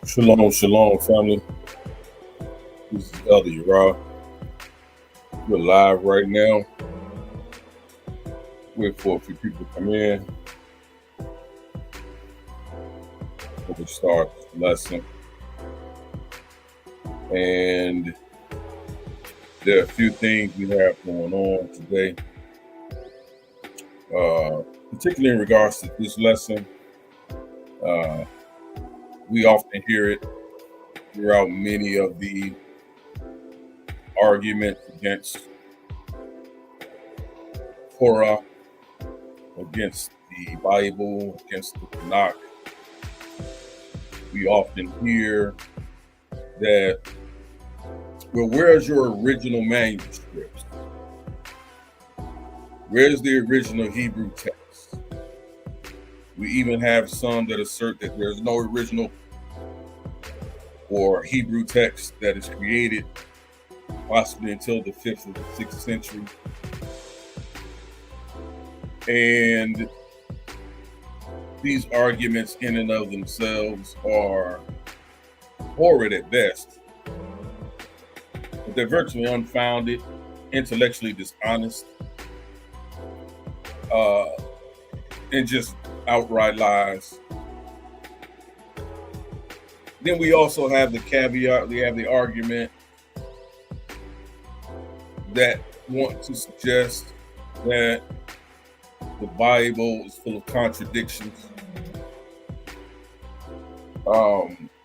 Shalom, shalom, family. This is Elder Uriah. We're live right now. Wait for a few people to come in before we start the lesson. And there are a few things we have going on today, particularly in regards to this lesson. We often hear it throughout many of the arguments against Torah, against the Bible, against the Tanakh. We often hear that, well, where's your original manuscripts? Where's the original Hebrew text? We even have some that assert that there's no original or Hebrew text that is created possibly until the 5th or the 6th century. And these arguments in and of themselves are horrid at best, but they're virtually unfounded, intellectually dishonest, and just outright lies. Then we also have the caveat, we have the argument that want to suggest that the Bible is full of contradictions.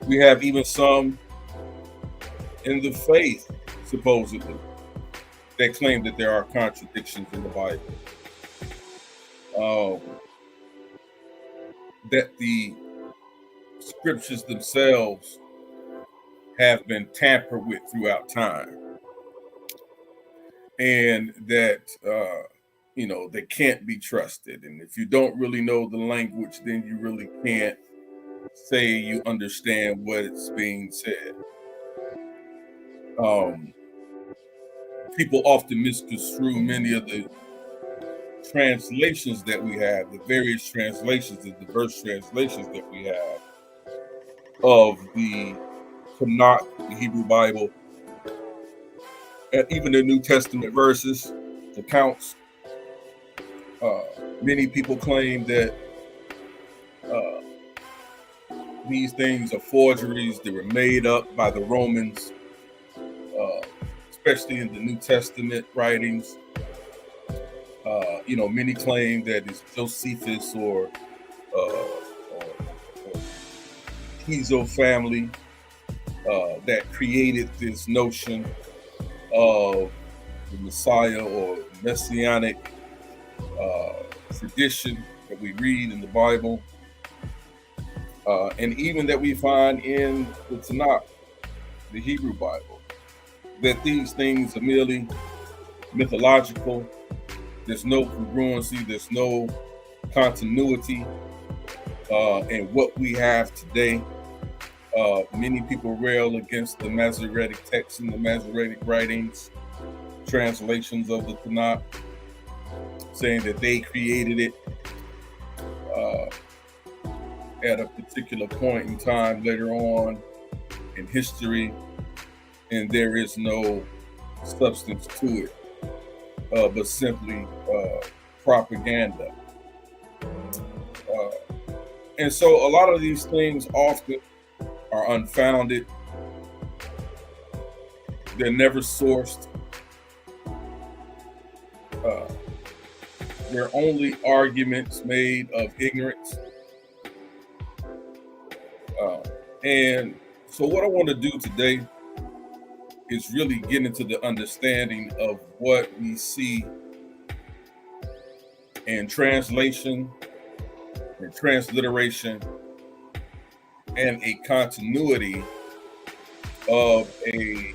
We have even some in the faith, supposedly, that claim that there are contradictions in the Bible. That the scriptures themselves have been tampered with throughout time. And that, they can't be trusted. And if you don't really know the language, then you really can't say you understand what it's being said. People often misconstrue many of the translations that we have, the various translations, the diverse translations that we have of the Tanakh, the Hebrew Bible, and even the New Testament verses, accounts. Many people claim that these things are forgeries. They were made up by the Romans, especially in the New Testament writings. Many claim that it's Josephus or Piso family that created this notion of the Messiah or Messianic tradition that we read in the Bible, and even that we find in the Tanakh, the Hebrew Bible, that these things are merely mythological. There's no congruency, there's no continuity in what we have today. Many people rail against the Masoretic texts and the Masoretic writings, translations of the Tanakh, saying that they created it at a particular point in time later on in history, and there is no substance to it, but simply propaganda. And so a lot of these things often are unfounded. They're never sourced. They're only arguments made of ignorance. And so what I want to do today is really get into the understanding of what we see in translation and transliteration and a continuity of a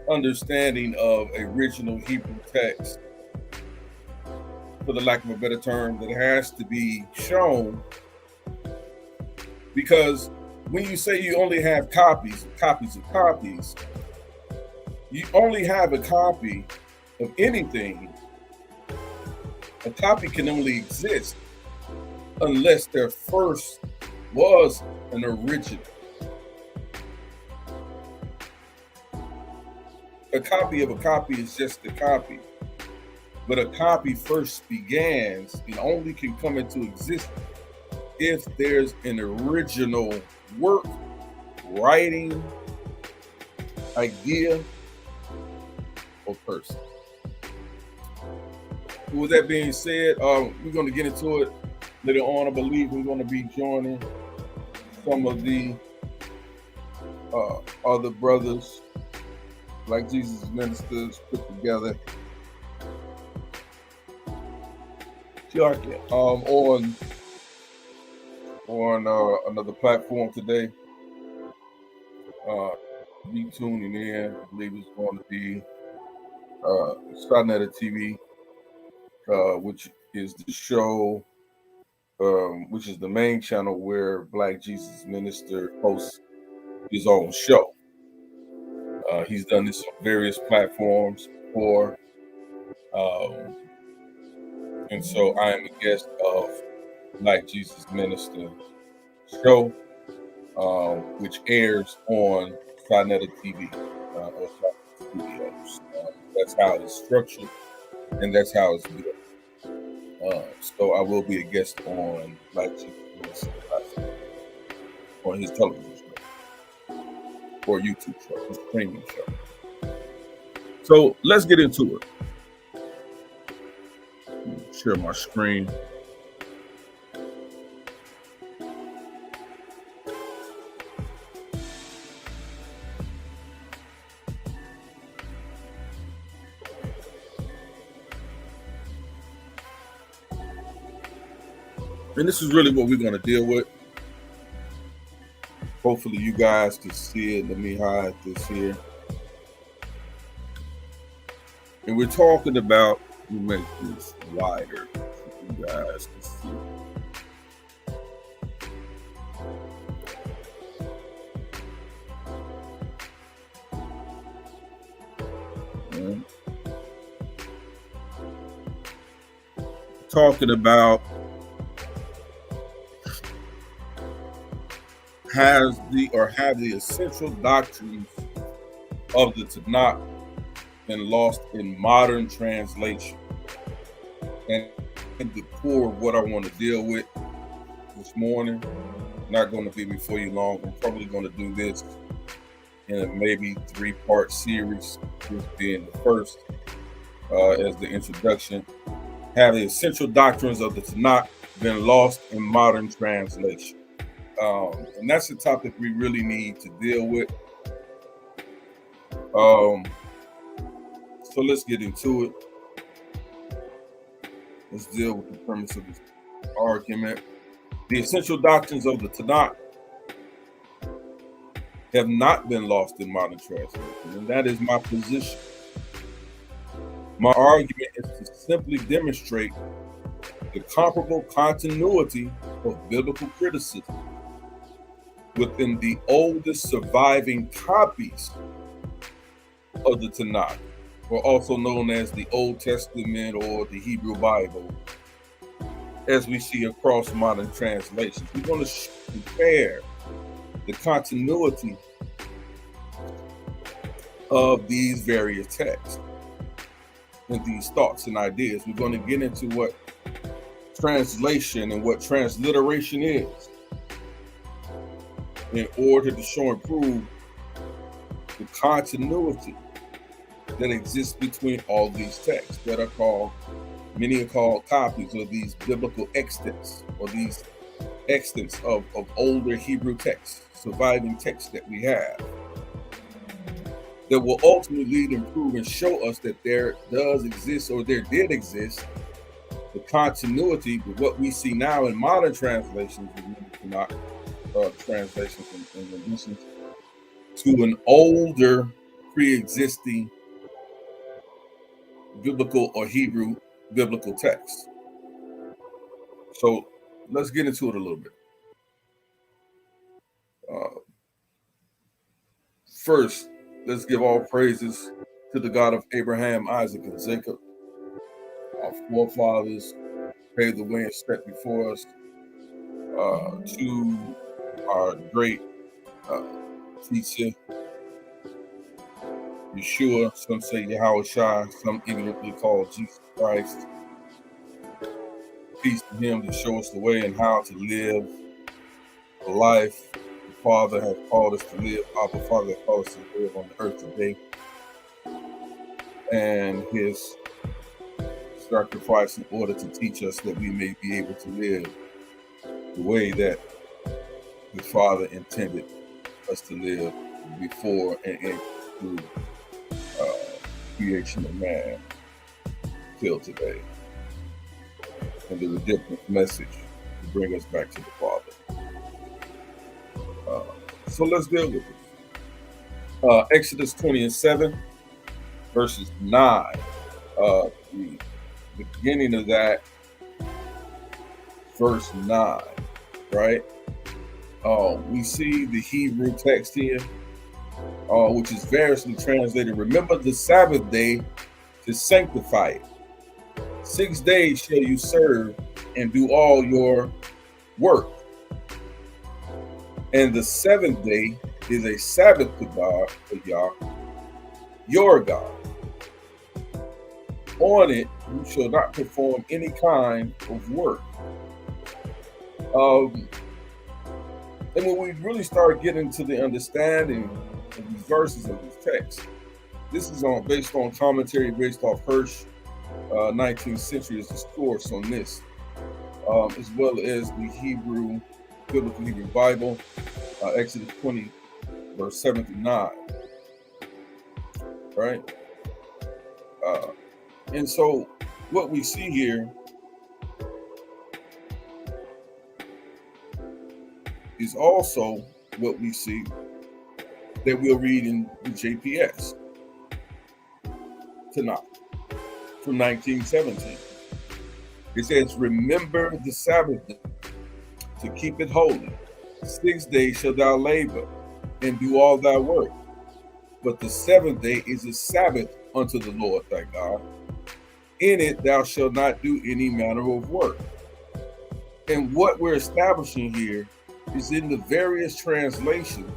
understanding of original Hebrew text, for the lack of a better term, that has to be shown, because when you say you only have copies of copies, you only have a copy of anything. A copy can only exist unless there first was an original. A copy of a copy is just a copy, but a copy first begins and only can come into existence if there's an original work, writing, idea, or person. With that being said, we're going to get into it later on. I believe we're going to be joining some of the other brothers, like Jesus ministers, put together on another platform today. Be tuning in. I believe it's going to be Starnet TV, which is the show, which is the main channel where Black Jesus Minister hosts his own show. He's done this on various platforms before. And so I am a guest of Black Jesus Minister show, which airs on Starnet TV or Starnet Studios. That's how it's structured, and that's how it's built. So I will be a guest on Black Jesus Minister on his television show or YouTube show, his streaming show. So let's get into it. Share my screen. And this is really what we're going to deal with. Hopefully you guys can see it. Let me hide this here. And we're talking about, we make this wider so you guys can see. Talking about have the essential doctrines of the Tanakh been lost in modern translation? And the core of what I want to deal with this morning, not going to be before you long. I'm probably going to do this in a maybe 3-part series, this being the first as the introduction. Have the essential doctrines of the Tanakh been lost in modern translation? And that's the topic we really need to deal with. So let's get into it. Let's deal with the premise of this argument. The essential doctrines of the Tanakh have not been lost in modern translation, and that is my position. My argument is to simply demonstrate the comparable continuity of biblical criticism within the oldest surviving copies of the Tanakh, or also known as the Old Testament or the Hebrew Bible, as we see across modern translations. We're going to compare the continuity of these various texts and these thoughts and ideas. We're going to get into what translation and what transliteration is in order to show and prove the continuity that exists between all these texts that are called, many are called copies, or these biblical extents, or these extents of older Hebrew texts, surviving texts that we have, that will ultimately lead and prove and show us that there does exist, or there did exist, the continuity with what we see now in modern translations, not translations and renditions, to an older pre-existing biblical or Hebrew biblical text. So let's get into it a little bit. First, let's give all praises to the God of Abraham, Isaac, and Jacob. Our forefathers paved the way and stepped before us, to our great teacher, Yeshua, some say Yahweh Shai, some ignorantly called Jesus Christ. Peace to him to show us the way and how to live the life the Father has called us to live, our Father has called us to live on the earth today, and his sacrifice in order to teach us that we may be able to live the way that the Father intended us to live before and through creation of man till today, and the redemptive message to bring us back to the Father. So let's deal with it. Exodus 20:7, verses 9. The beginning of that, verse 9, right? We see the Hebrew text here, which is variously translated. Remember the Sabbath day to sanctify it. 6 days shall you serve and do all your work. And the seventh day is a Sabbath to God, to Yah, your God. On it you shall not perform any kind of work. And when we really start getting to the understanding of these verses of this text, this is based on commentary based off Hirsch, 19th century is the source on this, as well as the biblical Hebrew Bible, Exodus 20, verse 7 through 9, right? And so what we see here is also what we see that we'll read in the JPS Tanakh from 1917. It says, remember the Sabbath day to keep it holy. 6 days shalt thou labor and do all thy work. But the seventh day is a Sabbath unto the Lord thy God. In it thou shalt not do any manner of work. And what we're establishing here is in the various translations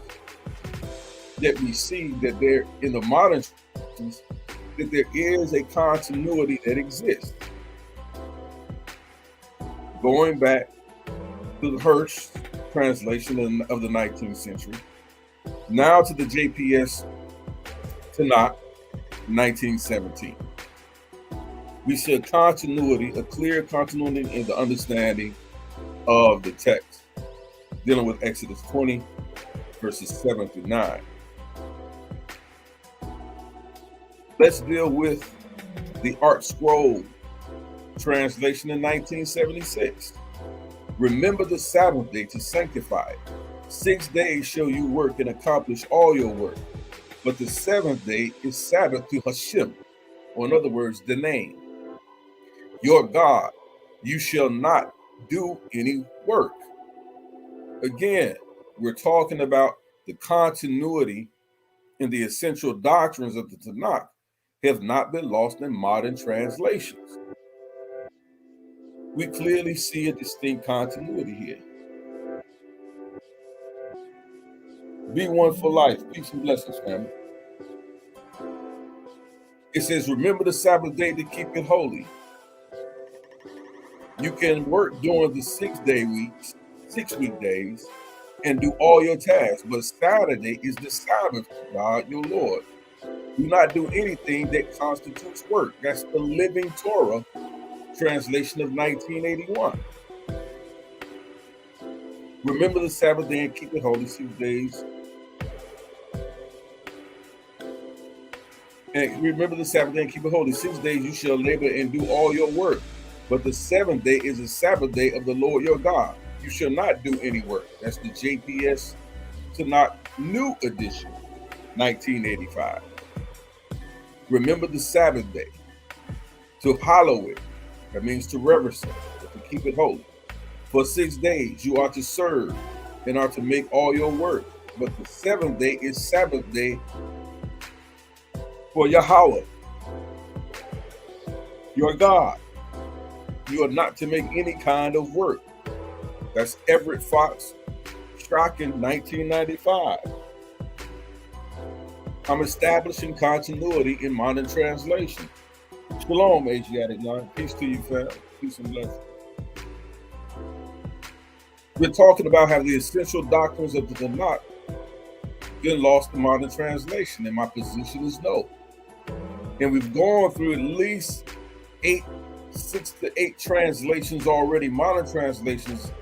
that we see that there in the modern translations, that there is a continuity that exists. Going back to the Hirsch translation of the 19th century, now to the JPS Tanakh, 1917. We see a clear continuity in the understanding of the text, dealing with Exodus 20, verses 7 through 9. Let's deal with the Art Scroll translation in 1976. Remember the Sabbath day to sanctify it. 6 days shall you work and accomplish all your work. But the seventh day is Sabbath to Hashem, or in other words, the name. Your God, you shall not do any work. Again, we're talking about the continuity and the essential doctrines of the Tanakh have not been lost in modern translations. We clearly see a distinct continuity here. Be one for life. Peace and blessings, family. It says, remember the Sabbath day to keep it holy. You can work during the 6 weekdays, and do all your tasks, but Saturday is the Sabbath to God, your Lord. Do not do anything that constitutes work. That's the Living Torah, translation of 1981. Remember the Sabbath day and keep it holy 6 days. And remember the Sabbath day and keep it holy. 6 days you shall labor and do all your work. But the seventh day is the Sabbath day of the Lord your God. You shall not do any work. That's the JPS Tanakh New Edition, 1985. Remember the Sabbath day, to hallow it. That means to reverence it, to keep it holy. For 6 days you are to serve and are to make all your work. But the seventh day is Sabbath day for Yahweh, your God. You are not to make any kind of work. That's Everett Fox, Strachan, 1995. I'm establishing continuity in modern translation. Shalom, Asiatic Nine. Peace to you, fam. Peace and blessings. We're talking about how the essential doctrines of the Tanakh been lost in modern translation, and my position is no. And we've gone through at least 6 to 8 translations already, modern translations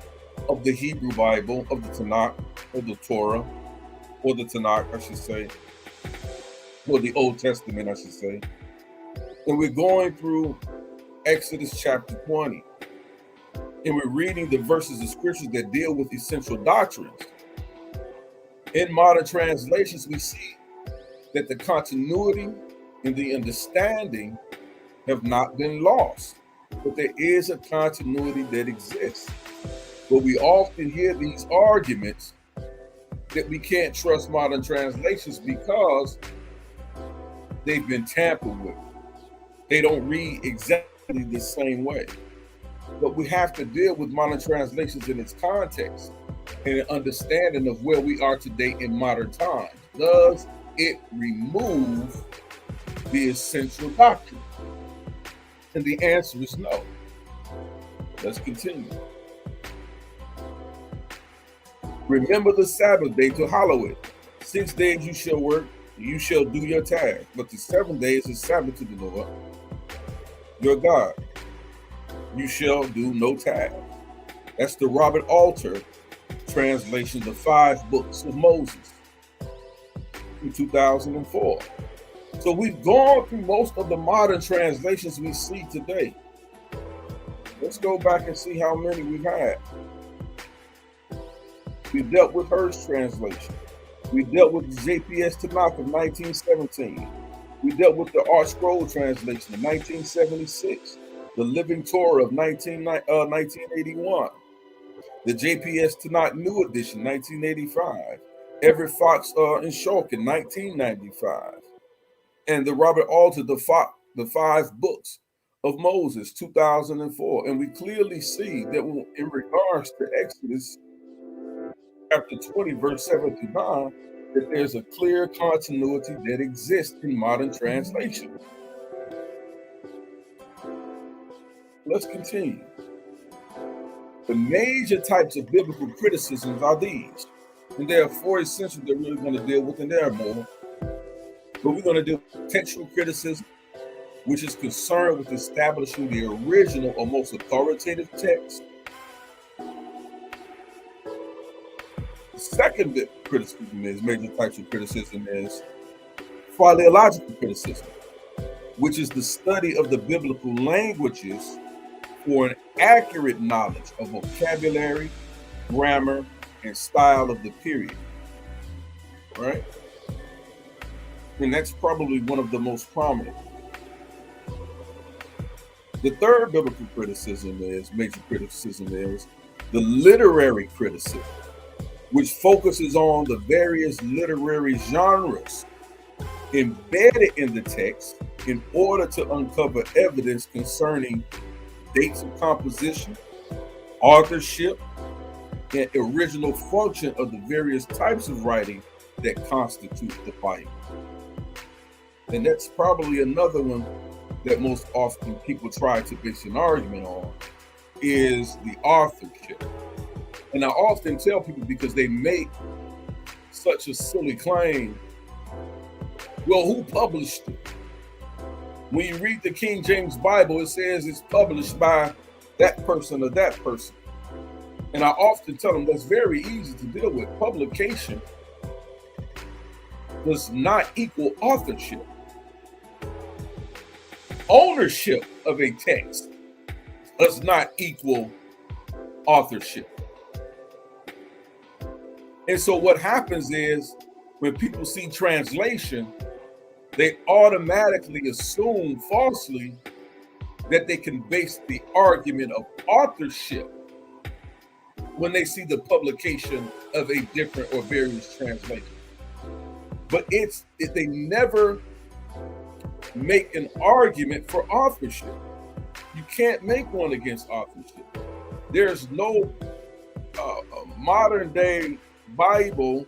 of the Hebrew Bible, of the Tanakh, or the Torah, or the Tanakh, I should say, or the Old Testament, I should say. And we're going through Exodus chapter 20, and we're reading the verses of scriptures that deal with essential doctrines. In modern translations, we see that the continuity and the understanding have not been lost, but there is a continuity that exists. But we often hear these arguments that we can't trust modern translations because they've been tampered with. They don't read exactly the same way. But we have to deal with modern translations in its context and an understanding of where we are today in modern times. Does it remove the essential doctrine? And the answer is no. Let's continue. Remember the Sabbath day to hallow it. 6 days you shall work, you shall do your task. But the 7th day is a Sabbath to the Lord, your God. You shall do no task. That's the Robert Alter translation, the 5 books of Moses, in 2004. So we've gone through most of the modern translations we see today. Let's go back and see how many we've had. We dealt with Hurst translation. We dealt with the JPS Tanakh of 1917. We dealt with the Art Scroll translation of 1976. The Living Torah of 1981. The JPS Tanakh New Edition, 1985. Everett Fox and Shulkin, 1995. And the Robert Alter, the 5 books of Moses, 2004. And we clearly see that in regards to Exodus chapter 20, verse 7 to 9, that there's a clear continuity that exists in modern translation. Let's continue. The major types of biblical criticisms are these. And there are 4 essentials that we're going to deal with, and there are more. But we're going to do textual criticism, which is concerned with establishing the original or most authoritative text. The second bit of criticism is, major types of criticism is philological criticism, which is the study of the biblical languages for an accurate knowledge of vocabulary, grammar, and style of the period, right? And that's probably one of the most prominent. The third biblical major criticism is the literary criticism, which focuses on the various literary genres embedded in the text in order to uncover evidence concerning dates of composition, authorship, and original function of the various types of writing that constitute the Bible. And that's probably another one that most often people try to base an argument on, is the authorship. And I often tell people, because they make such a silly claim, well, who published it? When you read the King James Bible, it says it's published by that person or that person. And I often tell them that's very easy to deal with. Publication does not equal authorship. Ownership of a text does not equal authorship. And so what happens is, when people see translation, they automatically assume falsely that they can base the argument of authorship when they see the publication of a different or various translation. But they never make an argument for authorship. You can't make one against authorship. There's no modern day Bible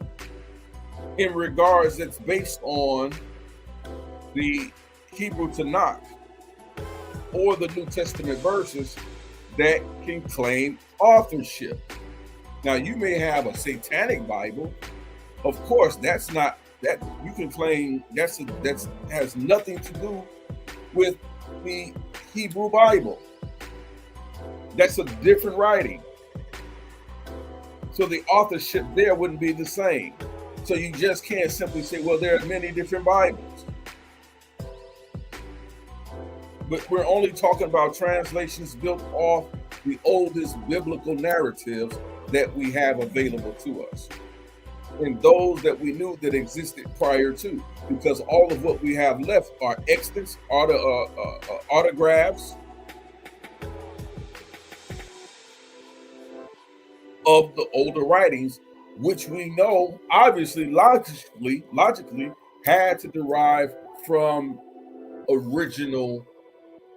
in regards that's based on the Hebrew Tanakh or the New Testament verses that can claim authorship. Now, you may have a satanic Bible. Of course, that's not that you can claim that's has nothing to do with the Hebrew Bible. That's a different writing. So the authorship there wouldn't be the same. So you just can't simply say, well, there are many different Bibles. But we're only talking about translations built off the oldest biblical narratives that we have available to us, and those that we knew that existed prior to, because all of what we have left are extants, autographs of the older writings, which we know obviously logically had to derive from original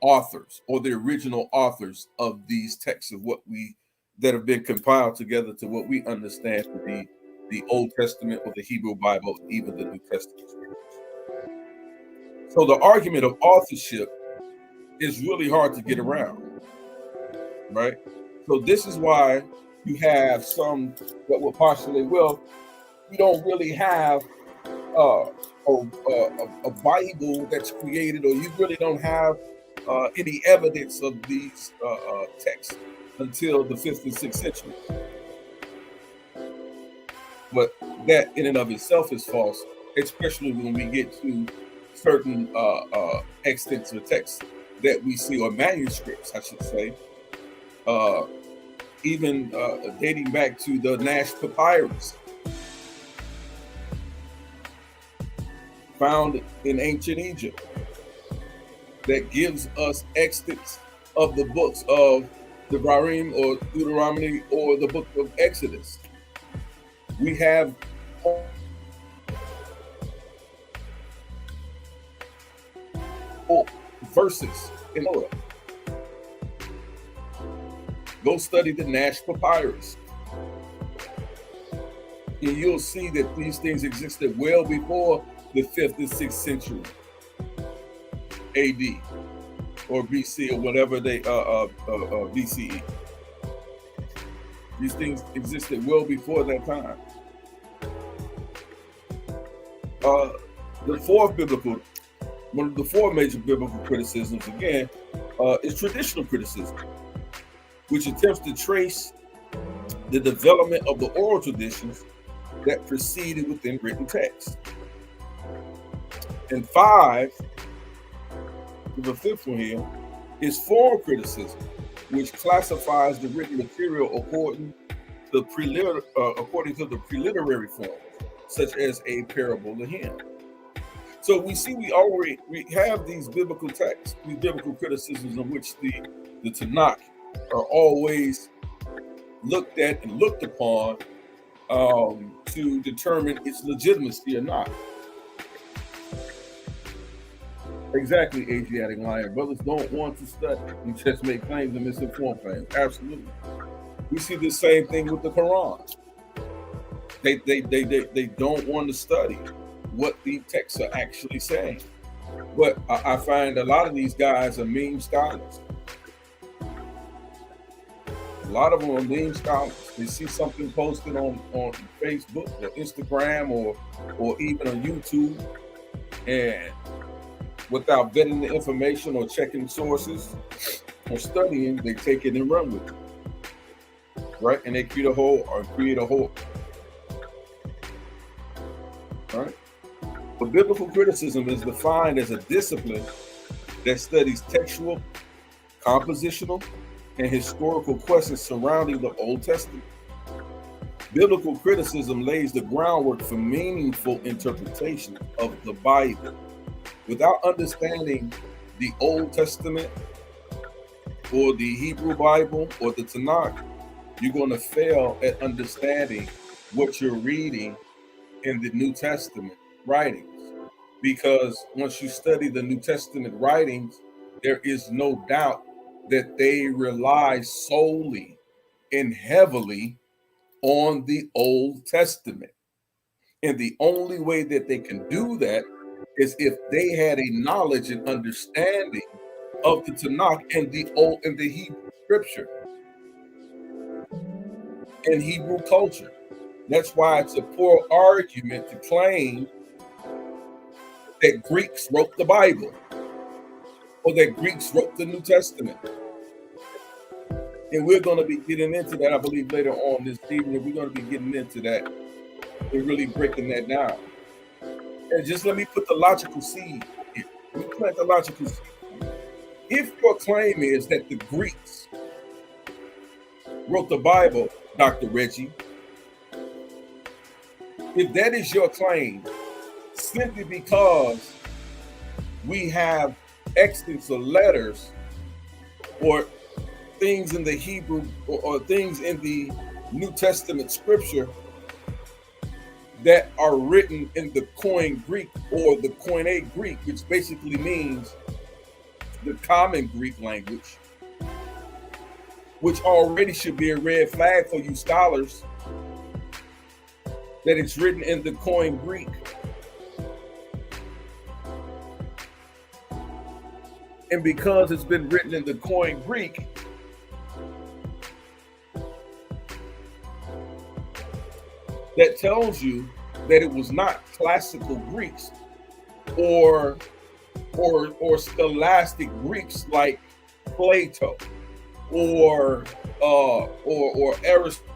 authors, or the original authors of these texts of that have been compiled together to what we understand to be the Old Testament or the Hebrew Bible, even the New Testament. So the argument of authorship is really hard to get around, right? So this is why you have some that will postulate, well, you don't really have a Bible that's created, or you really don't have any evidence of these texts until the 5th and 6th century. But that in and of itself is false, especially when we get to certain extents or texts that we see, or manuscripts, I should say, even dating back to the Nash Papyrus, found in ancient Egypt, that gives us extents of the books of Devarim or Deuteronomy or the book of Exodus. We have verses in order. Go study the Nash Papyrus, and you'll see that these things existed well before the 5th and 6th century AD or BC, or whatever they BCE. These things existed well before that time. One of the four major biblical criticisms, again, is traditional criticism, which attempts to trace the development of the oral traditions that preceded within written text. And 5, the fifth one here, is form criticism, which classifies the written material according to the preliterary forms, such as a parable or hymn. So we see we have these biblical texts, these biblical criticisms in which the Tanakh are always looked at and looked upon to determine its legitimacy or not. Exactly, Asiatic Lion. Brothers don't want to study and just make claims and misinform claims. Absolutely. We see the same thing with the Quran. They don't want to study what the texts are actually saying. But I find a lot of these guys are meme scholars. A lot of them are meme scholars. They see something posted on Facebook or Instagram or even on YouTube, and without vetting the information or checking sources or studying, they take it and run with it. Right? And they create a whole. Right? But biblical criticism is defined as a discipline that studies textual, compositional, and historical questions surrounding the Old Testament. Biblical criticism lays the groundwork for meaningful interpretation of the Bible. Without understanding the Old Testament or the Hebrew Bible or the Tanakh, you're going to fail at understanding what you're reading in the New Testament writings. Because once you study the New Testament writings, there is no doubt that they rely solely and heavily on the Old Testament. And the only way that they can do that is if they had a knowledge and understanding of the Tanakh and the Hebrew scripture and Hebrew culture. That's why it's a poor argument to claim that Greeks wrote the Bible or that Greeks wrote the New Testament. And we're going to be getting into that, I believe, later on this evening. We're going to be getting into that and really breaking that down. And just let me put the logical seed here. Let me plant the logical seed. If your claim is that the Greeks wrote the Bible, Dr. Reggie, if that is your claim, simply because we have extents of letters or things in the Hebrew or things in the New Testament scripture that are written in the Koine Greek or the Koine Greek, which basically means the common Greek language, which already should be a red flag for you scholars, that it's written in the Koine Greek. And because it's been written in the Koine Greek, that tells you that it was not classical Greeks or scholastic Greeks like Plato or Aristotle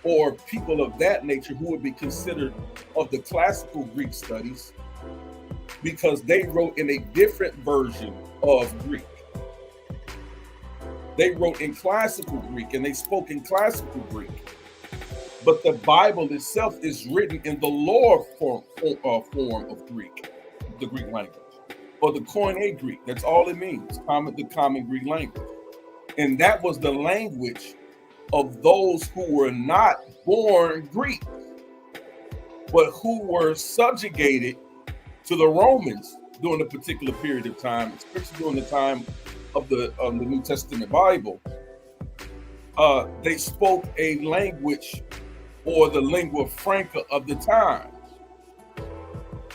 or people of that nature who would be considered of the classical Greek studies, because they wrote in a different version of Greek. They wrote in classical Greek and they spoke in classical Greek. But the Bible itself is written in the lower form of Greek, the Greek language, or the Koine Greek. That's all it means, the common Greek language. And that was the language of those who were not born Greek, but who were subjugated to the Romans during a particular period of time, especially during the time of the New Testament Bible. They spoke a language or the lingua franca of the time.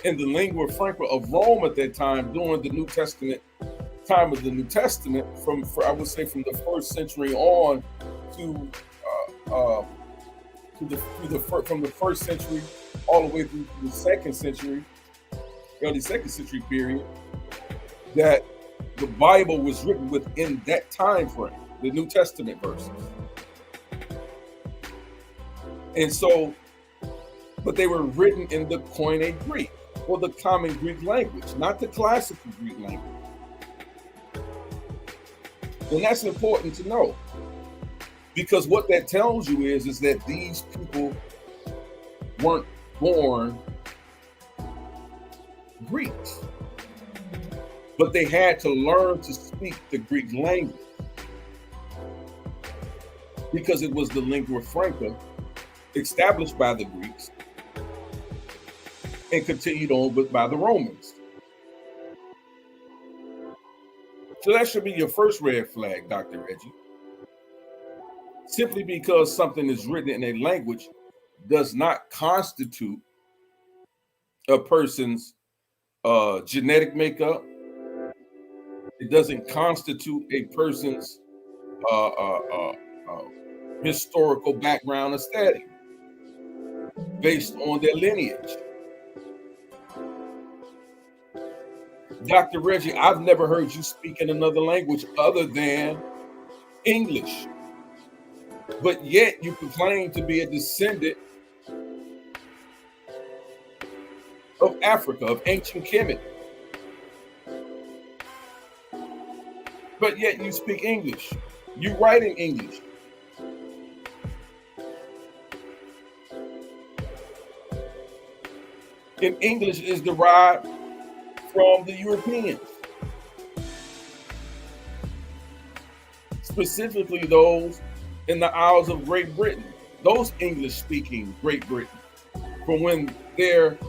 And the lingua franca of Rome at that time, during the New Testament, time of the New Testament, from the first century on from the first century all the way through the second century, early second century period, that the Bible was written within that time frame, the New Testament verses. And so, but they were written in the Koine Greek, or the common Greek language, not the classical Greek language. And that's important to know, because what that tells you is that these people weren't born Greeks, but they had to learn to speak the Greek language because it was the lingua franca established by the Greeks and continued on by the Romans. So that should be your first red flag, Dr. Reggie. Simply because something is written in a language does not constitute a person's genetic makeup. It doesn't constitute a person's uh, uh, uh, uh, historical background or status based on their lineage. Dr. Reggie, I've never heard you speak in another language other than English, but yet you proclaim to be a descendant of Africa, of ancient Kemet, but yet you speak English. You write in English. And English is derived from the Europeans, specifically those in the Isles of Great Britain, those English-speaking Great Britain, from when their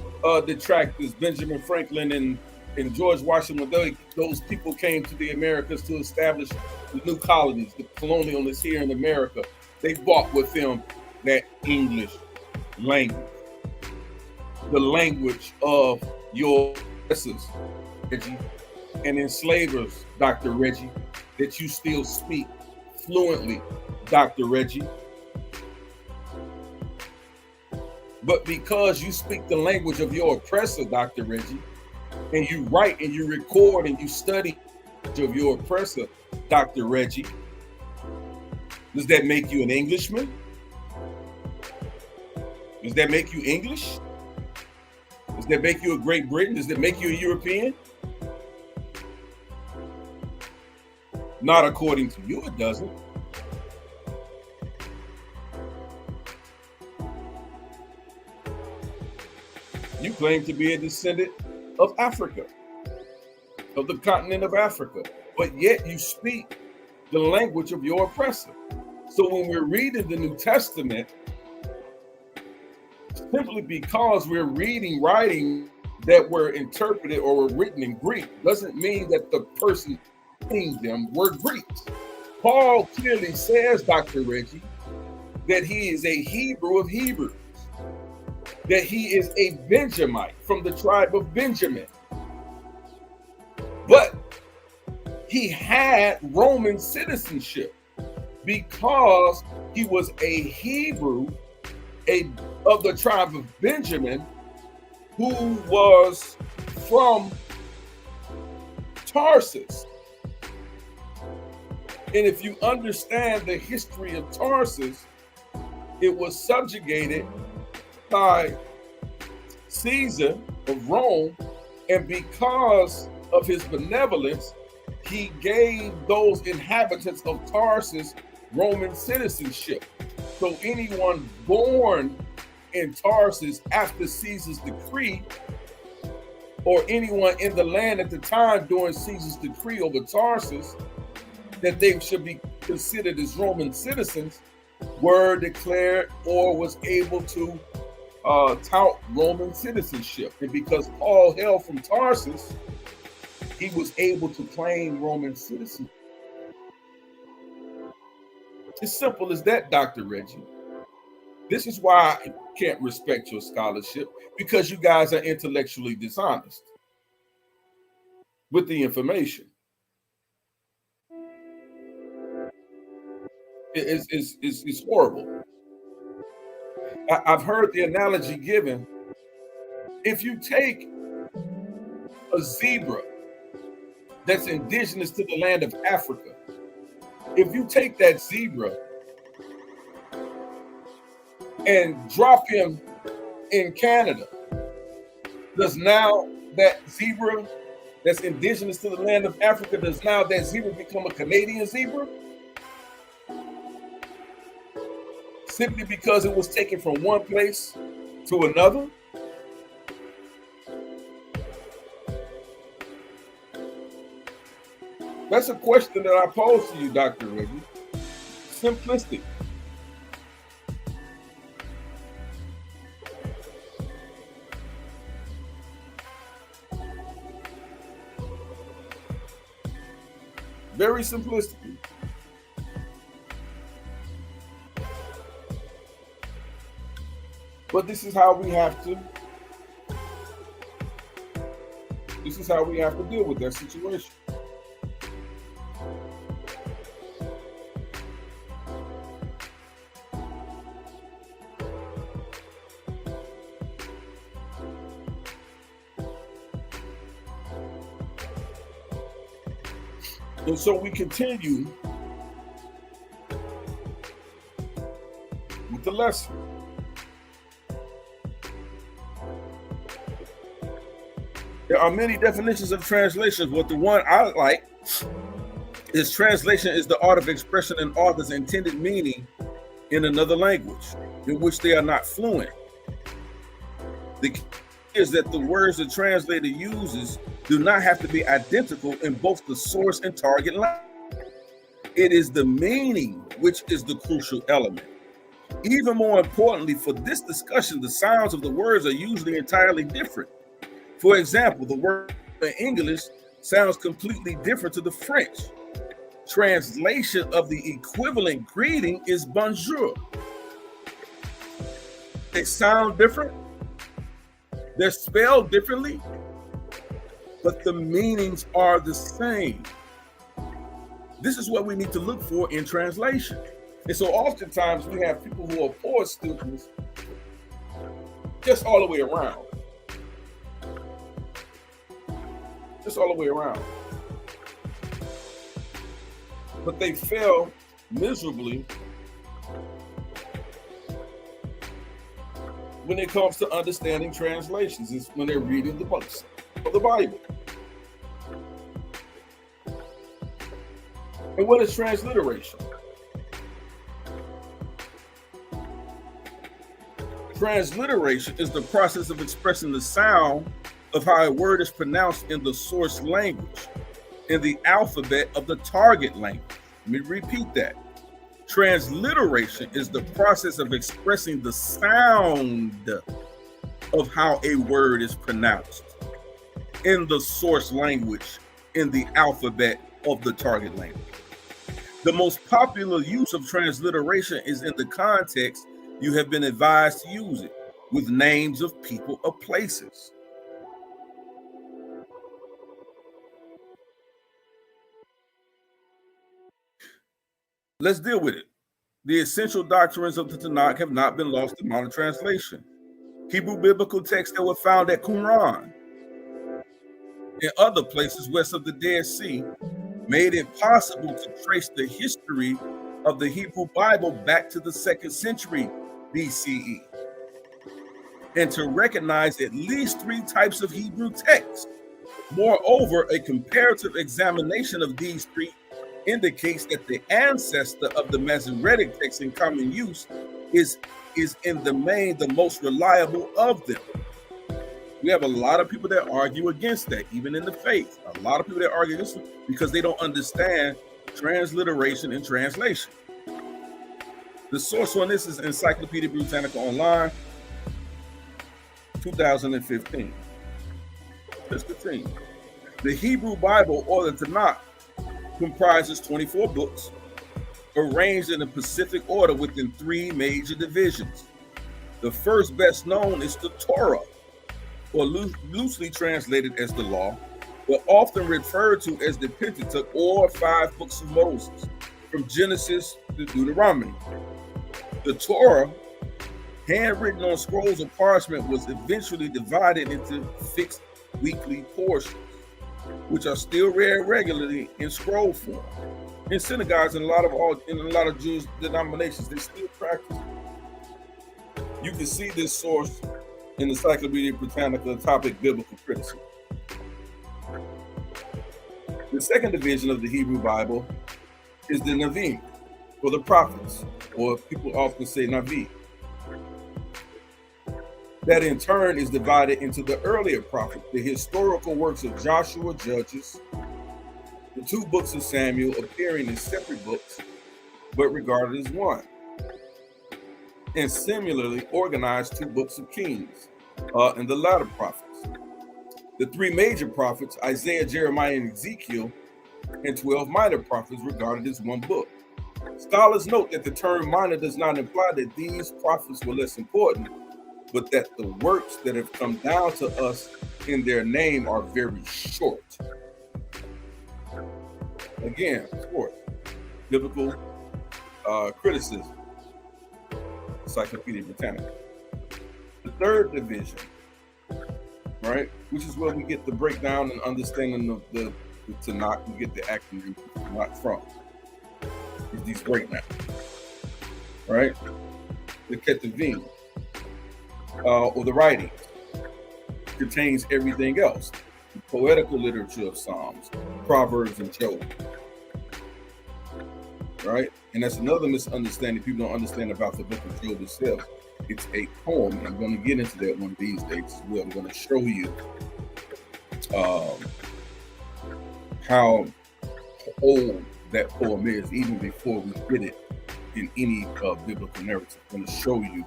detractors, Benjamin Franklin and George Washington, those people came to the Americas to establish the new colonies, the colonialists here in America. They brought with them that English language, the language of your oppressors, Reggie, and enslavers, Dr. Reggie, that you still speak fluently, Dr. Reggie. But because you speak the language of your oppressor, Dr. Reggie, and you write and you record and you study of your oppressor, Dr. Reggie, does that make you an Englishman? Does that make you English? Does that make you a Great Britain? Does that make you a European? Not according to you, it doesn't. You claim to be a descendant of Africa, of the continent of Africa, but yet you speak the language of your oppressor. So when we're reading the New Testament, simply because we're reading writing that were interpreted or were written in Greek doesn't mean that the person reading them were Greeks. Paul clearly says, Dr. Reggie, that he is a Hebrew of Hebrews, that he is a Benjamite from the tribe of Benjamin. But he had Roman citizenship because he was a Hebrew of the tribe of Benjamin, who was from Tarsus. And if you understand the history of Tarsus, it was subjugated by Caesar of Rome, and because of his benevolence, he gave those inhabitants of Tarsus Roman citizenship. So anyone born in Tarsus after Caesar's decree, or anyone in the land at the time during Caesar's decree over Tarsus, that they should be considered as Roman citizens, were declared or was able to tout Roman citizenship. And because Paul hailed from Tarsus, he was able to claim Roman citizenship. It's simple as that, Dr. Reggie. This is why I can't respect your scholarship, because you guys are intellectually dishonest with the information. It's horrible. I've heard the analogy given. If you take a zebra that's indigenous to the land of Africa, if you take that zebra and drop him in Canada, does now that zebra that's indigenous to the land of Africa, does now that zebra become a Canadian zebra? Simply because it was taken from one place to another? That's a question that I pose to you, Dr. Reggie. Simplistic. Very simplistic. But this is how we have to deal with that situation. And so we continue with the lesson. There are many definitions of translations, but the one I like is translation is the art of expression an author's intended meaning in another language in which they are not fluent. The key is that the words the translator uses do not have to be identical in both the source and target language. It is the meaning which is the crucial element. Even more importantly, for this discussion, the sounds of the words are usually entirely different. For example, the word in English sounds completely different to the French. Translation of the equivalent greeting is bonjour. They sound different. They're spelled differently, but the meanings are the same. This is what we need to look for in translation. And so oftentimes we have people who are poor students just all the way around. Just all the way around. But they fail miserably when it comes to understanding translations. It's when they're reading the books of the Bible. And what is transliteration? Transliteration is the process of expressing the sound of how a word is pronounced in the source language, in the alphabet of the target language. Let me repeat that. Transliteration is the process of expressing the sound of how a word is pronounced in the source language, in the alphabet of the target language. The most popular use of transliteration is in the context you have been advised to use it, with names of people or places. Let's deal with it. The essential doctrines of the Tanakh have not been lost in modern translation. Hebrew biblical texts that were found at Qumran and other places west of the Dead Sea made it possible to trace the history of the Hebrew Bible back to the 2nd century BCE and to recognize at least 3 types of Hebrew texts. Moreover, a comparative examination of these 3 indicates that the ancestor of the Masoretic text in common use is in the main the most reliable of them. We have a lot of people that argue against that, even in the faith. A lot of people that argue against it because they don't understand transliteration and translation. The source on this is Encyclopedia Britannica Online, 2015. Let's continue. The Hebrew Bible, or the Tanakh, comprises 24 books arranged in a specific order within 3 major divisions. The first best known is the Torah, or loosely translated as the law, but often referred to as the Pentateuch, or 5 books of Moses, from Genesis to Deuteronomy. The Torah, handwritten on scrolls of parchment, was eventually divided into fixed weekly portions, which are still read regularly in scroll form. In synagogues and in a lot of Jewish denominations, they still practice it. You can see this source in Encyclopedia Britannica, topic biblical criticism. The second division of the Hebrew Bible is the Nevi'im, or the prophets, or people often say Navi. That in turn is divided into the earlier prophets, the historical works of Joshua, Judges, the 2 books of Samuel appearing as separate books, but regarded as one, and similarly organized 2 books of Kings, and the latter prophets. The 3 major prophets, Isaiah, Jeremiah, and Ezekiel, and 12 minor prophets regarded as one book. Scholars note that the term minor does not imply that these prophets were less important, but that the works that have come down to us in their name are very short. Again, short. Biblical criticism. Encyclopedia Britannica. The third division, right, which is where we get the breakdown and understanding of the Tanakh, we get the acronym Tanakh from, is these breakdowns, right? The Ketuvim, or the writings, contains everything else. The poetical literature of Psalms, Proverbs, and Job, right? And that's another misunderstanding people don't understand about the book of Job itself. It's a poem, and I'm going to get into that one of these days as well. I'm going to show you how old that poem is, even before we get it in any biblical narrative. I'm going to show you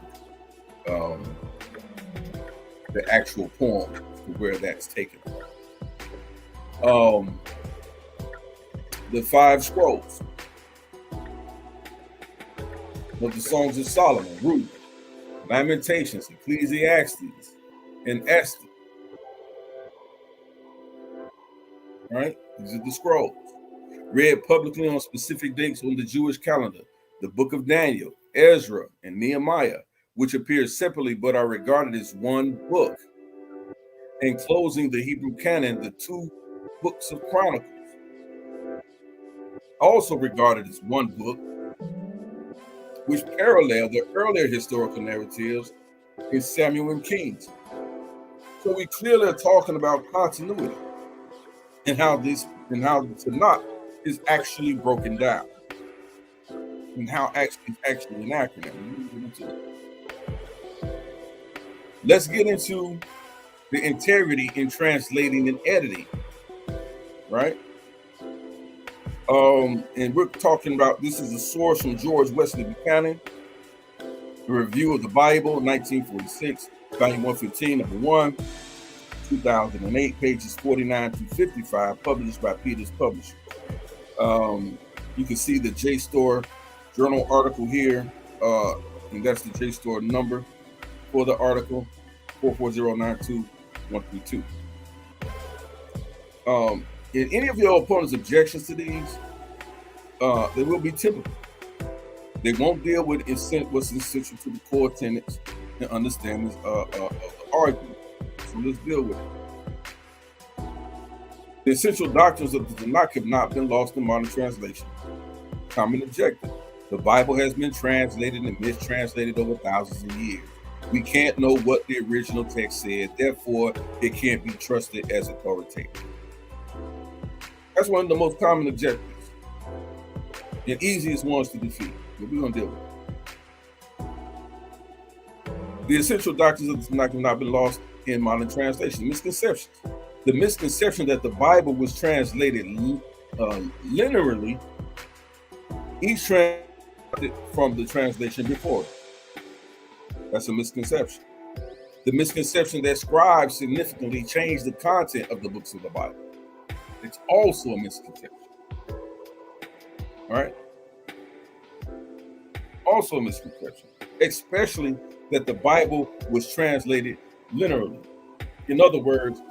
the actual poem to where that's taken. The 5 scrolls of the Songs of Solomon, Ruth, Lamentations, Ecclesiastes, and Esther. Right? These are the scrolls. Read publicly on specific dates on the Jewish calendar. The book of Daniel, Ezra, and Nehemiah, which appear separately but are regarded as one book. And closing the Hebrew canon, the 2 books of Chronicles, also regarded as one book, which parallel the earlier historical narratives in Samuel and Kings. So we clearly are talking about continuity and how the Tanakh is actually broken down, and how it's actually an acronym. Let's get into the integrity in translating and editing, right? And we're talking about, this is a source from George Wesley Buchanan, a review of the Bible, 1946, volume 115, number 1, 2008, pages 49 to 55, published by Peters Publishers. You can see the JSTOR journal article here, and that's the JSTOR number for the article, 44092-132. In any of your opponent's objections to these, they will be typical. They won't deal with what's essential to the core tenets and understandings of the argument. So let's deal with it. The essential doctrines of the Tanakh have not been lost in modern translation. Common objective: the Bible has been translated and mistranslated over thousands of years. We can't know what the original text said, therefore it can't be trusted as authoritative. That's one of the most common objectives and easiest ones to defeat, but we're going to deal with it. The essential doctrines of the Tanakh have not been lost in modern translation. Misconceptions. The misconception that the Bible was translated linearly, each translated from the translation before it. That's a misconception. The misconception that scribes significantly changed the content of the books of the Bible. It's also a misconception. All right? Also a misconception, especially that the Bible was translated linearly. In other words,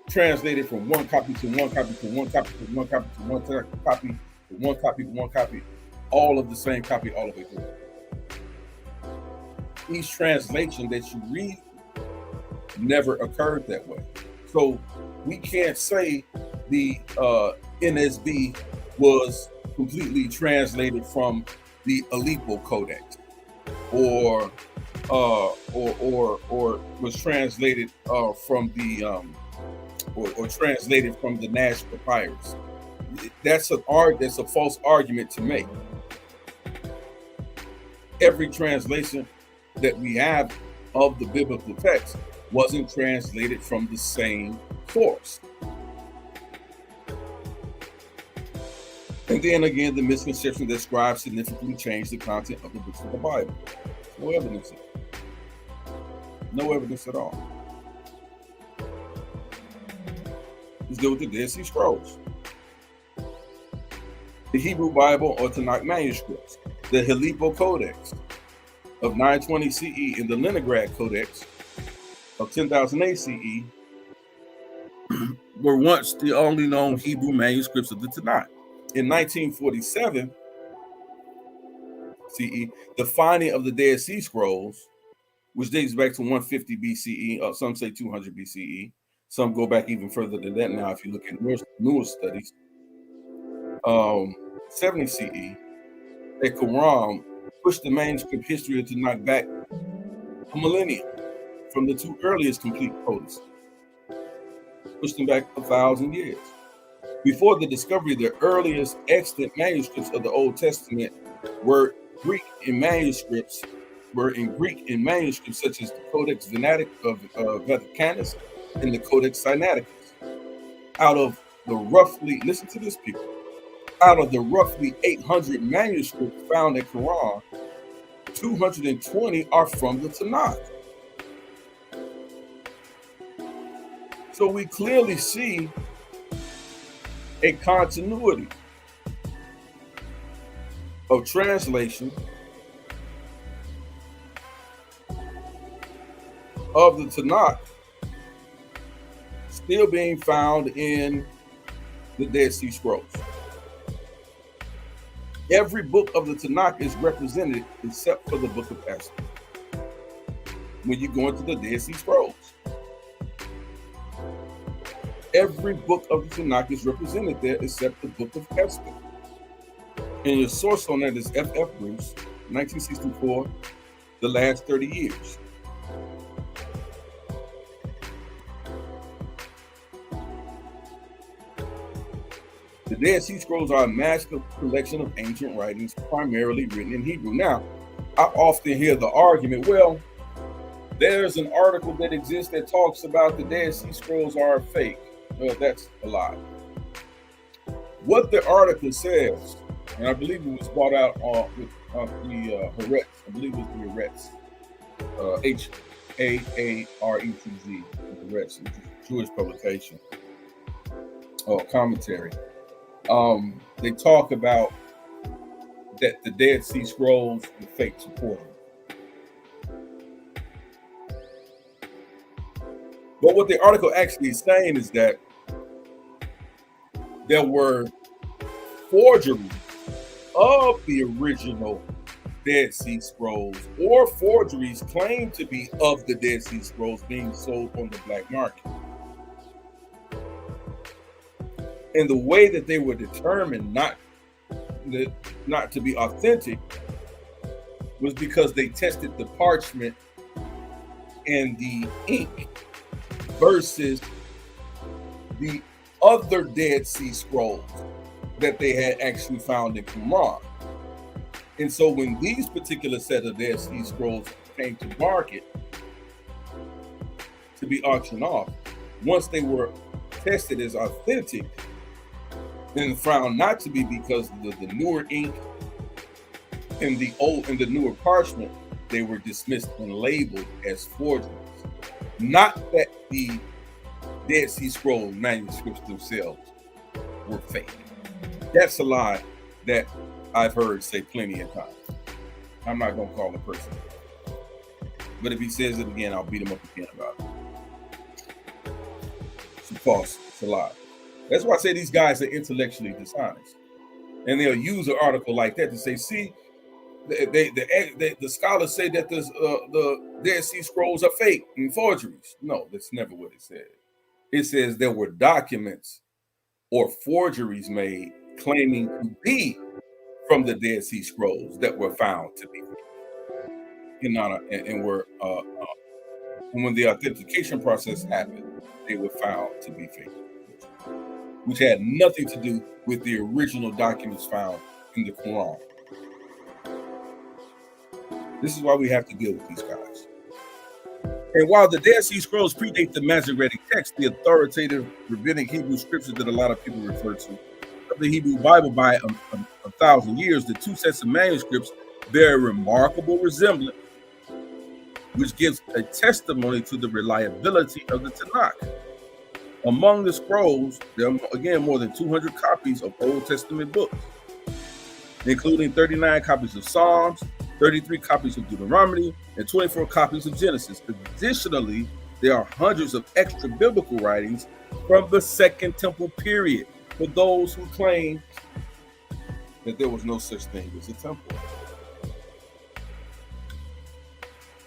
translated from one copy to one copy to one copy to one copy to one copy to one copy to one copy, all of the same copy all the way through. Each translation that you read never occurred that way. So we can't say the NSB was completely translated from the Aleppo Codex, or was translated from the or translated from the Nash Papyrus. That's a false argument to make. Every translation that we have of the biblical text wasn't translated from the same source. And then again, the misconception that scribes significantly changed the content of the books of the Bible. No evidence. No evidence at all. Let's deal with the Dead Sea Scrolls. The Hebrew Bible or Tanakh manuscripts, the Hillel Codex of 920 CE and the Leningrad Codex of 10,008 CE were once the only known Hebrew manuscripts of the Tanakh. In 1947 CE, the finding of the Dead Sea Scrolls, which dates back to 150 BCE, or some say 200 BCE, some go back even further than that now if you look at newer studies, 70 CE, at Qumran pushed the manuscript history of Tanakh back a millennium from the two earliest complete codices, pushed them back 1,000 years. Before the discovery, the earliest extant manuscripts of the Old Testament were in Greek in manuscripts such as the Codex Vaticanus and the Codex Sinaiticus. Out of the roughly 800 manuscripts found at Quran, 220 are from the Tanakh. So we clearly see a continuity of translation of the Tanakh still being found in the Dead Sea Scrolls. Every book of the Tanakh is represented except for the book of Esther when you go into the Dead Sea Scrolls. Every book of the Tanakh is represented there except the book of Esther. And your source on that is F.F. Bruce, 1964, The Last 30 Years. The Dead Sea Scrolls are a massive collection of ancient writings, primarily written in Hebrew. Now, I often hear the argument, well, there's an article that exists that talks about the Dead Sea Scrolls are fake. Well, that's a lie. What the article says, and I believe it was brought out with the Haaretz, I believe it was the Haaretz, Haaretz, Haaretz, which is a Jewish publication or commentary. They talk about that the Dead Sea Scrolls were fake supporters. But what the article actually is saying is that there were forgeries of the original Dead Sea Scrolls, or forgeries claimed to be of the Dead Sea Scrolls being sold on the black market. And the way that they were determined not to be authentic was because they tested the parchment and the ink versus the other Dead Sea Scrolls that they had actually found in Qumran. And so when these particular set of Dead Sea Scrolls came to market to be auctioned off, once they were tested as authentic and found not to be because of the newer ink and the newer parchment, they were dismissed and labeled as forgeries. Not that the Dead Sea Scroll manuscripts themselves were fake. That's a lie that I've heard say plenty of times. I'm not going to call the person. But if he says it again, I'll beat him up again about it. It's false. It's a lie. That's why I say these guys are intellectually dishonest. And they'll use an article like that to say, see, the scholars say that the Dead Sea Scrolls are fake and forgeries. No, that's never what it said. It says there were documents or forgeries made claiming to be from the Dead Sea Scrolls that were found to be and when the authentication process happened, they were found to be fake. which had nothing to do with the original documents found in the Quran. This is why we have to deal with these guys. And while the Dead Sea Scrolls predate the Masoretic text, the authoritative rabbinic Hebrew scriptures that a lot of people refer to, of the Hebrew Bible by a 1,000 years, the two sets of manuscripts bear a remarkable resemblance, which gives a testimony to the reliability of the Tanakh. Among the scrolls, there are again more than 200 copies of Old Testament books, including 39 copies of Psalms, 33 copies of Deuteronomy, and 24 copies of Genesis. Additionally, there are hundreds of extra biblical writings from the Second Temple period for those who claim that there was no such thing as a temple.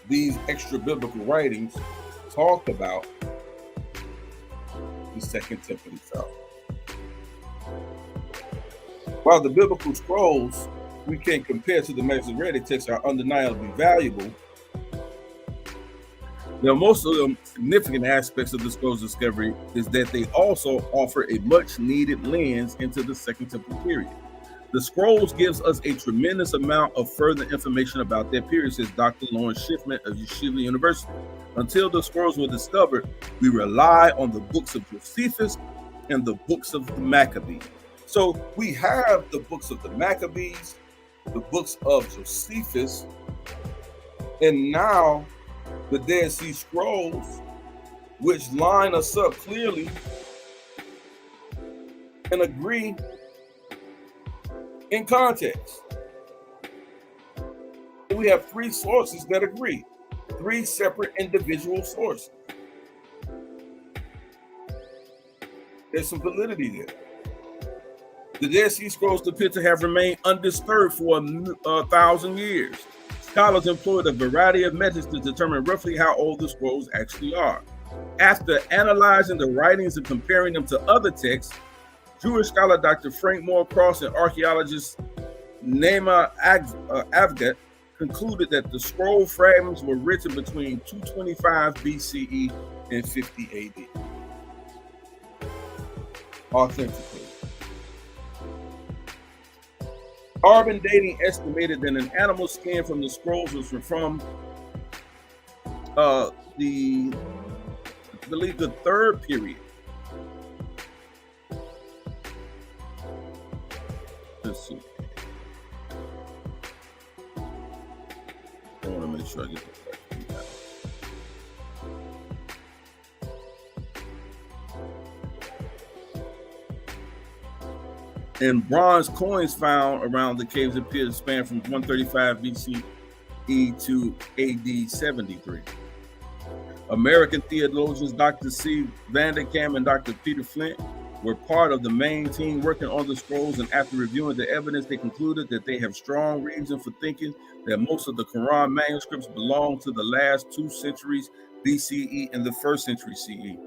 These extra biblical writings talk about the Second Temple itself. While the biblical scrolls we can compare to the Masoretic texts are undeniably valuable, now most of the significant aspects of the scrolls discovery is that they also offer a much needed lens into the Second Temple period. The scrolls gives us a tremendous amount of further information about that period, says Dr. Lawrence Schiffman of Yeshiva University. Until the scrolls were discovered, we rely on the books of Josephus and the books of the Maccabees. So we have the books of the Maccabees, the books of Josephus, and now the Dead Sea Scrolls, which line us up clearly and agree in context. We have three sources that agree, three separate individual sources. There's some validity there. The Dead Sea Scrolls appear to have remained undisturbed for 1,000 years. Scholars employed a variety of methods to determine roughly how old the scrolls actually are. After analyzing the writings and comparing them to other texts, Jewish scholar Dr. Frank Moore Cross and archaeologist Naima Avgat concluded that the scroll fragments were written between 225 BCE and 50 AD. Authentically. Carbon dating estimated that an animal skin from the scrolls was from I believe the third period. Let's see. I want to make sure I get the correct. And bronze coins found around the caves appear to span from 135 BCE to AD 73. American theologians Dr. C. Vanderkam and Dr. Peter Flint were part of the main team working on the scrolls, and after reviewing the evidence, they concluded that they have strong reason for thinking that most of the Quran manuscripts belong to the last 2 centuries BCE and the 1st century CE.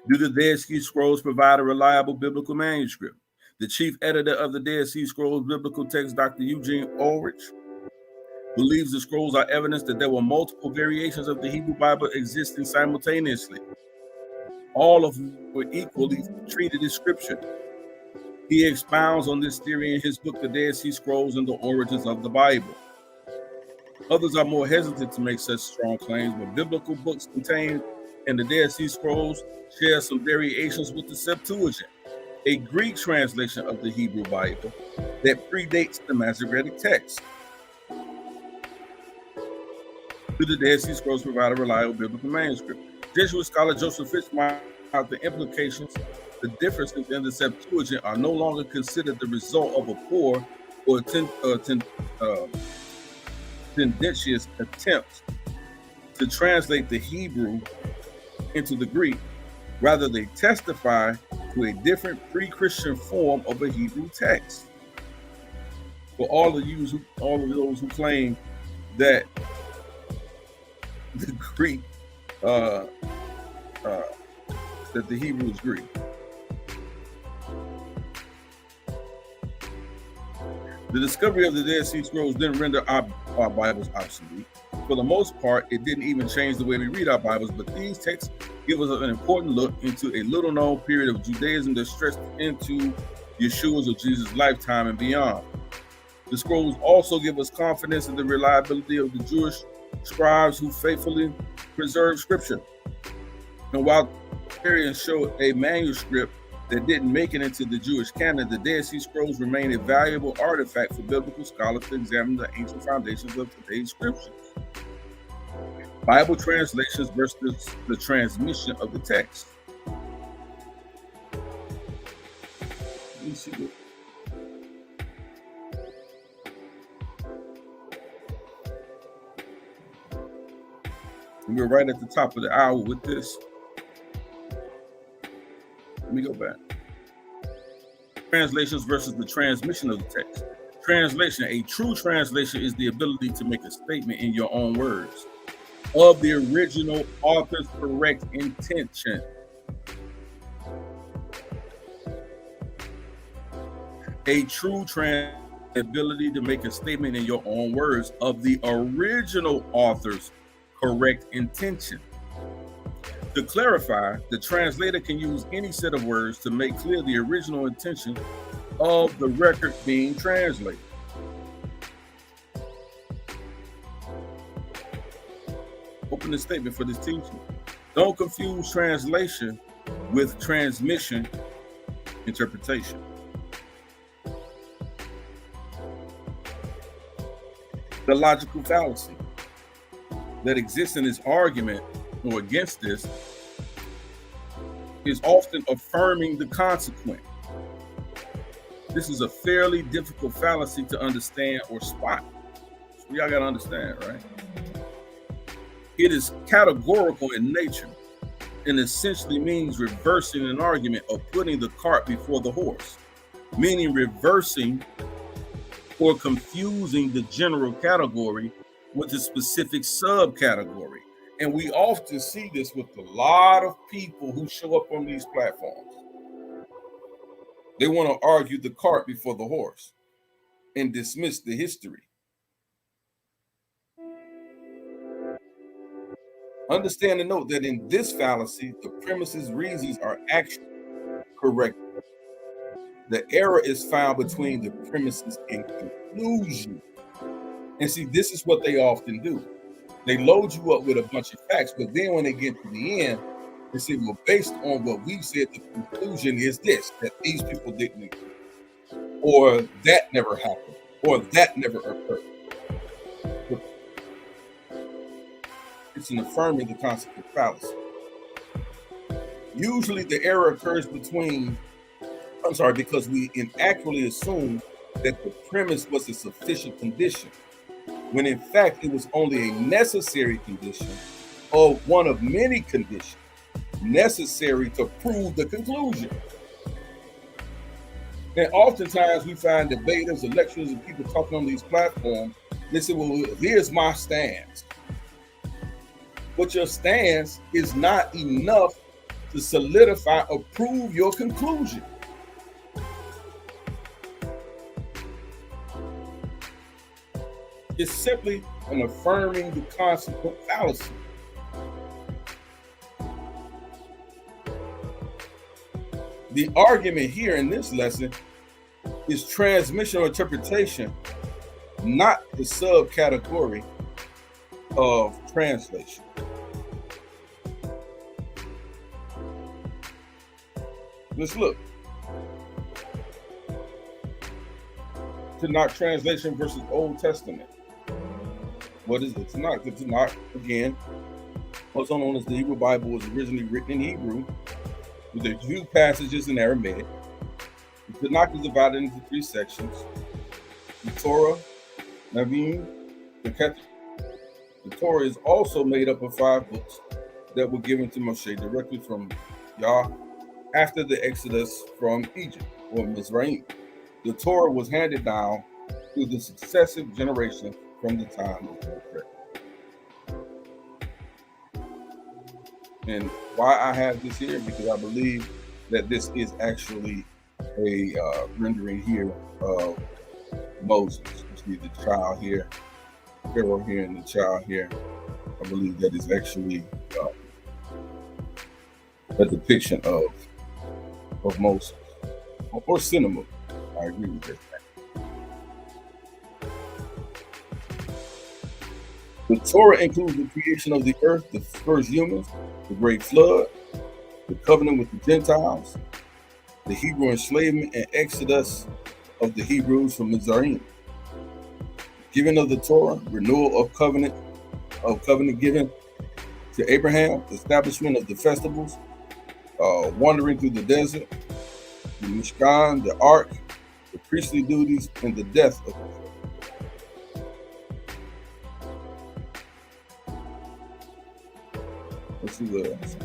Do the Dead Sea Scrolls provide a reliable biblical manuscript? The chief editor of the Dead Sea Scrolls biblical text, Dr. Eugene Ulrich, believes the scrolls are evidence that there were multiple variations of the Hebrew Bible existing simultaneously, all of whom were equally treated as scripture. He expounds on this theory in his book, The Dead Sea Scrolls and the Origins of the Bible. Others are more hesitant to make such strong claims, but biblical books contained in the Dead Sea Scrolls share some variations with the Septuagint, a Greek translation of the Hebrew Bible that predates the Masoretic text. Do the Dead Sea Scrolls provide a reliable biblical manuscript? Jesuit scholar Joseph Fitz pointed out the implications. The differences in the Septuagint are no longer considered the result of a poor or tendentious attempt to translate the Hebrew into the Greek. Rather, they testify to a different pre-Christian form of a Hebrew text. For all of those who claim that the Greek, that the Hebrew is Greek. The discovery of the Dead Sea Scrolls didn't render our Bibles obsolete. For the most part, it didn't even change the way we read our Bibles, but these texts give us an important look into a little-known period of Judaism that stretched into Yeshua's or Jesus' lifetime and beyond. The scrolls also give us confidence in the reliability of the Jewish scribes who faithfully preserved Scripture. And while historians show a manuscript that didn't make it into the Jewish canon, the Dead Sea Scrolls remain a valuable artifact for biblical scholars to examine the ancient foundations of today's scriptures. Bible translations versus the transmission of the text. Let me see what. We're right at the top of the hour with this. Let me go back. Translations versus the transmission of the text. Translation. A true translation is the ability to make a statement in your own words of the original author's correct intention. A true ability to make a statement in your own words of the original author's correct intention. To clarify, the translator can use any set of words to make clear the original intention of the record being translated. Open the statement for this teaching. Don't confuse translation with transmission interpretation. The logical fallacy that exists in this argument or against this is often affirming the consequent. This is a fairly difficult fallacy to understand or spot. So y'all gotta understand, right? It is categorical in nature and essentially means reversing an argument or putting the cart before the horse, meaning reversing or confusing the general category with a specific subcategory. And we often see this with a lot of people who show up on these platforms. They want to argue the cart before the horse and dismiss the history. Understand and note that in this fallacy, the premises' reasons are actually correct. The error is found between the premises and conclusion. And see, this is what they often do. They load you up with a bunch of facts, but then when they get to the end, they say, well, based on what we said, the conclusion is this, that these people didn't agree, or that never happened, or that never occurred. It's an affirming the consequent fallacy. Usually the error occurs because we inaccurately assume that the premise was a sufficient condition, when in fact it was only a necessary condition or one of many conditions necessary to prove the conclusion. And oftentimes we find debaters or lecturers and people talking on these platforms, they say, well, here's my stance. But your stance is not enough to solidify or prove your conclusion. It's simply an affirming the consequent fallacy. The argument here in this lesson is transmission or interpretation, not the subcategory of translation. Let's look. Tanakh translation versus Old Testament. What is the Tanakh? The Tanakh, again, also known as the Hebrew Bible, was originally written in Hebrew with a few passages in Aramaic. The Tanakh is divided into three sections: the Torah, Navim, the Ketuvim. The Torah is also made up of 5 books that were given to Moshe directly from Yah after the Exodus from Egypt, or Mizraim. The Torah was handed down through the successive generations from the time of Moshe. And why I have this here, because I believe that this is actually a rendering here of Moses. You see the child here, Pharaoh here, and the child here. I believe that is actually a depiction of Moses or cinema. I agree with that. The Torah includes the creation of the earth, the first humans, the great flood, the covenant with the Gentiles, the Hebrew enslavement and exodus of the Hebrews from Mizraim, giving of the Torah, renewal of covenant given to Abraham, establishment of the festivals, wandering through the desert, the Mishkan, the ark, the priestly duties, and the death of Let's see what else.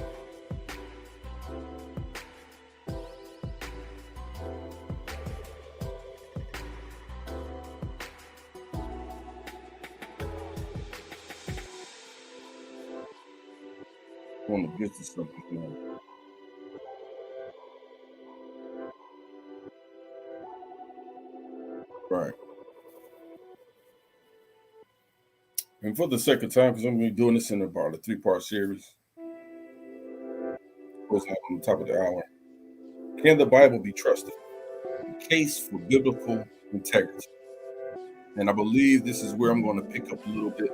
I want to get to something now. Right. And for the second time, because I'm going to be doing this in about a 3-part series, goes on the top of the hour. Can the Bible be trusted? A case for biblical integrity. And I believe this is where I'm going to pick up a little bit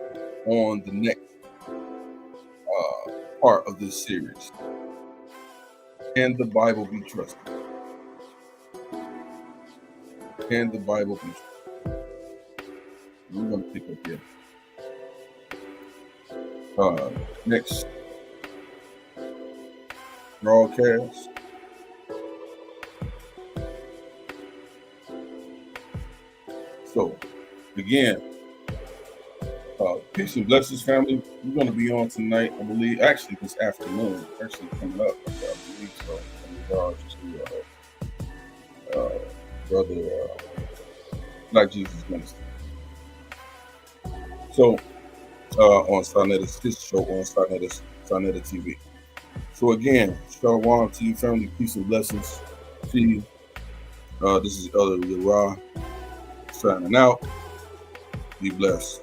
on the next part of this series. Can the Bible be trusted? Can the Bible be trusted? We're going to pick up here. Next broadcast. So, again, peace and blessings, family. We're going to be on tonight, I believe, actually this afternoon, actually coming up, I believe so, in regards to Brother Black Jesus Minister. So, on Sinetta, this show on Sinetta TV. So again, shalom to you, family, peace and blessings to you. This is Elder Yara signing out. Be blessed.